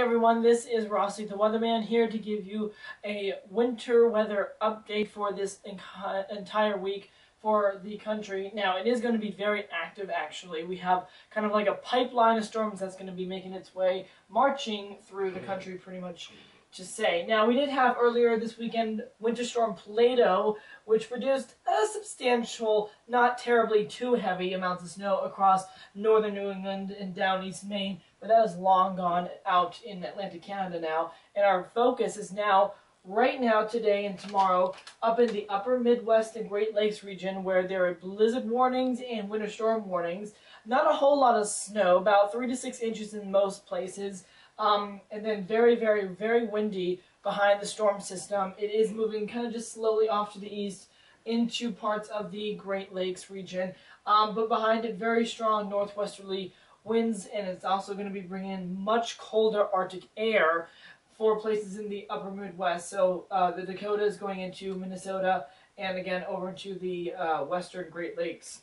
everyone, this is Rossi the Weatherman here to give you a winter weather update for this entire week for the country. Now, it is going to be very active actually. We have kind of like a pipeline of storms that's going to be making its way, marching through the country pretty much to say. Now, we did have earlier this weekend Winter Storm Plato, which produced a substantial, not terribly too heavy amounts of snow across northern New England and down East Maine, but that is long gone out in Atlantic Canada now, and our focus is now, right now, today and tomorrow, up in the upper Midwest and Great Lakes region where there are blizzard warnings and winter storm warnings. Not a whole lot of snow, about 3 to 6 inches in most places. And then very, very, very windy behind the storm system. It is moving kind of just slowly off to the east into parts of the Great Lakes region. But behind it, very strong northwesterly winds, and it's also going to be bringing much colder Arctic air for places in the upper Midwest. So the Dakotas going into Minnesota and again over to the western Great Lakes.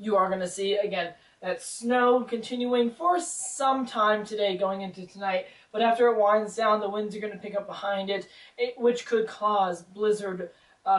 You are going to see, again, that snow continuing for some time today going into tonight, but after it winds down, the winds are going to pick up behind it, which could cause blizzard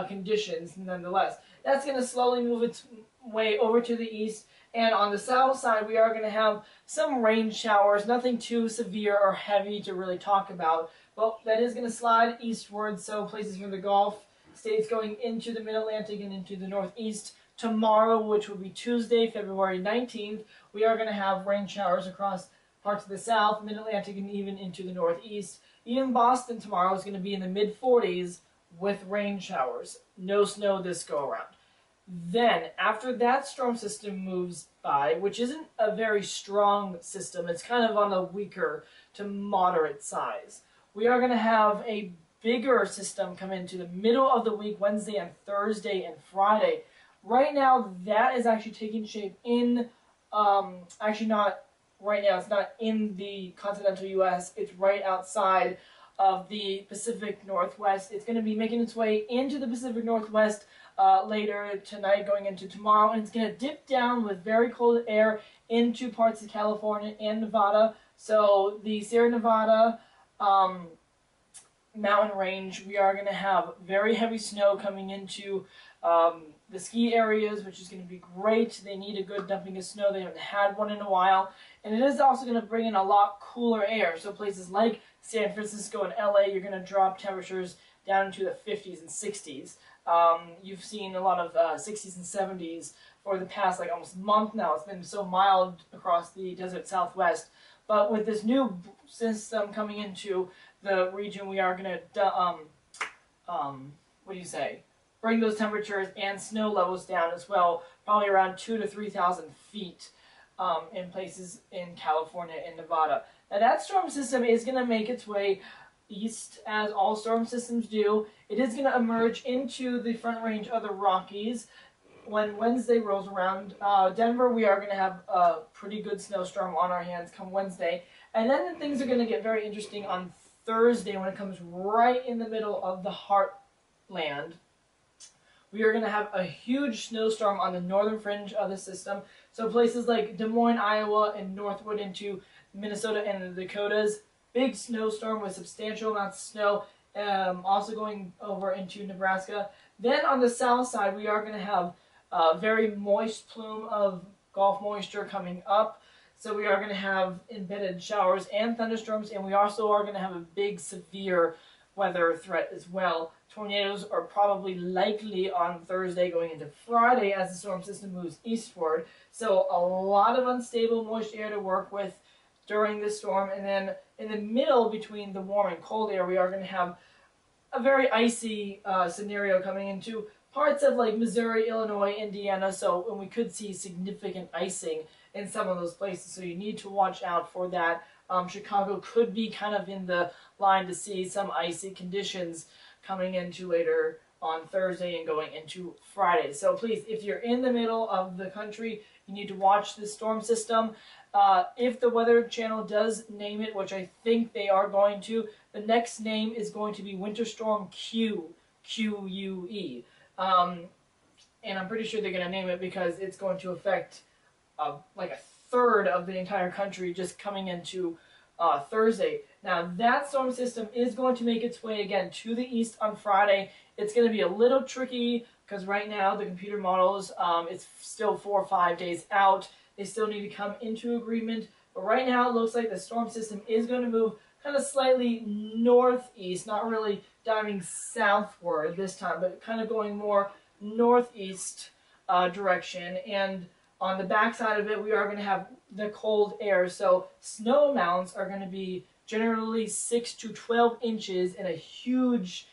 conditions nonetheless. That's going to slowly move its way over to the east, and on the south side we are going to have some rain showers, nothing too severe or heavy to really talk about, but that is going to slide eastward, so places from the Gulf states going into the mid-Atlantic and into the northeast. Tomorrow, which will be Tuesday, February 19th, we are going to have rain showers across parts of the south, mid-Atlantic, and even into the northeast. Even Boston tomorrow is going to be in the mid-40s with rain showers. No snow this go-around. Then, after that storm system moves by, which isn't a very strong system, it's kind of on the weaker to moderate size, we are going to have a bigger system come into the middle of the week, Wednesday and Thursday and Friday. Right now, that is actually taking shape in, actually not right now, it's not in the continental U.S., it's right outside of the Pacific Northwest. It's going to be making its way into the Pacific Northwest later tonight, going into tomorrow, and it's going to dip down with very cold air into parts of California and Nevada. So the Sierra Nevada mountain range, we are going to have very heavy snow coming into the ski areas, which is going to be great. They need a good dumping of snow. They haven't had one in a while. And it is also going to bring in a lot cooler air. So places like San Francisco and LA, you're going to drop temperatures down into the 50s and 60s. You've seen a lot of 60s and 70s for the past almost month now. It's been so mild across the desert Southwest. But with this new system coming into the region, we are going to, bring those temperatures and snow levels down as well, probably around 2,000 to 3,000 feet in places in California and Nevada. Now that storm system is going to make its way east, as all storm systems do. It is going to emerge into the front range of the Rockies when Wednesday rolls around. Denver, we are going to have a pretty good snowstorm on our hands come Wednesday. And then things are going to get very interesting on Thursday when it comes right in the middle of the heartland. We are going to have a huge snowstorm on the northern fringe of the system. So places like Des Moines, Iowa, and northward into Minnesota and the Dakotas. Big snowstorm with substantial amounts of snow, also going over into Nebraska. Then on the south side, we are going to have a very moist plume of Gulf moisture coming up. So we are going to have embedded showers and thunderstorms, and we also are going to have a big severe weather threat as well. Tornadoes are probably likely on Thursday going into Friday as the storm system moves eastward. So a lot of unstable moist air to work with during this storm. And then in the middle between the warm and cold air, we are going to have a very icy scenario coming into parts of Missouri, Illinois, Indiana. So and we could see significant icing in some of those places. So you need to watch out for that. Chicago could be kind of in the line to see some icy conditions coming into later on Thursday and going into Friday. So please, if you're in the middle of the country, you need to watch this storm system. If the Weather Channel does name it, which I think they are going to, the next name is going to be Winter Storm Q, Q-U-E. And I'm pretty sure they're going to name it because it's going to affect like a third of the entire country just coming into Thursday. Now that storm system is going to make its way again to the east on Friday. It's going to be a little tricky because right now the computer models, it's still 4 or 5 days out. They still need to come into agreement. But right now it looks like the storm system is going to move kind of slightly northeast, not really diving southward this time, but kind of going more northeast direction. And on the backside of it, we are going to have the cold air. So snow amounts are going to be generally 6 to 12 inches in a huge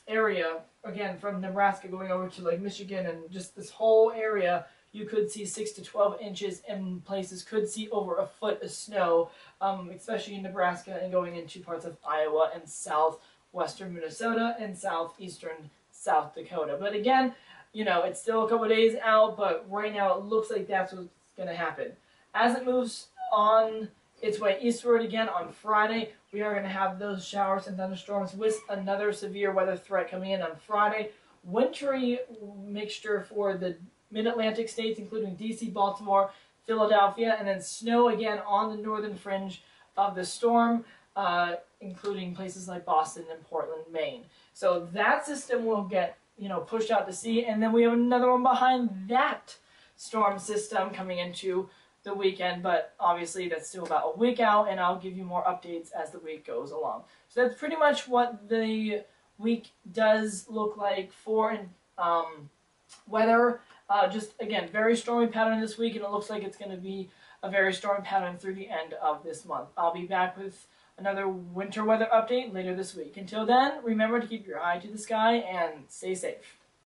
area. Again, from Nebraska going over to like Michigan and just this whole area, you could see 6 to 12 inches, and places could see over a foot of snow, especially in Nebraska and going into parts of Iowa and southwestern Minnesota and southeastern South Dakota. But again, you know, it's still a couple of days out, but right now it looks like that's what's going to happen. As it moves on its way eastward again on Friday, we are going to have those showers and thunderstorms with another severe weather threat coming in on Friday. Wintry mixture for the mid-Atlantic states, including D.C., Baltimore, Philadelphia, and then snow again on the northern fringe of the storm, including places like Boston and Portland, Maine. So that system will get, you know, pushed out to sea, and then we have another one behind that storm system coming into the weekend, but obviously that's still about a week out, and I'll give you more updates as the week goes along. So that's pretty much what the week does look like for weather. Just, again, very stormy pattern this week, and it looks like it's going to be a very stormy pattern through the end of this month. I'll be back with another winter weather update later this week. Until then, remember to keep your eye to the sky and stay safe.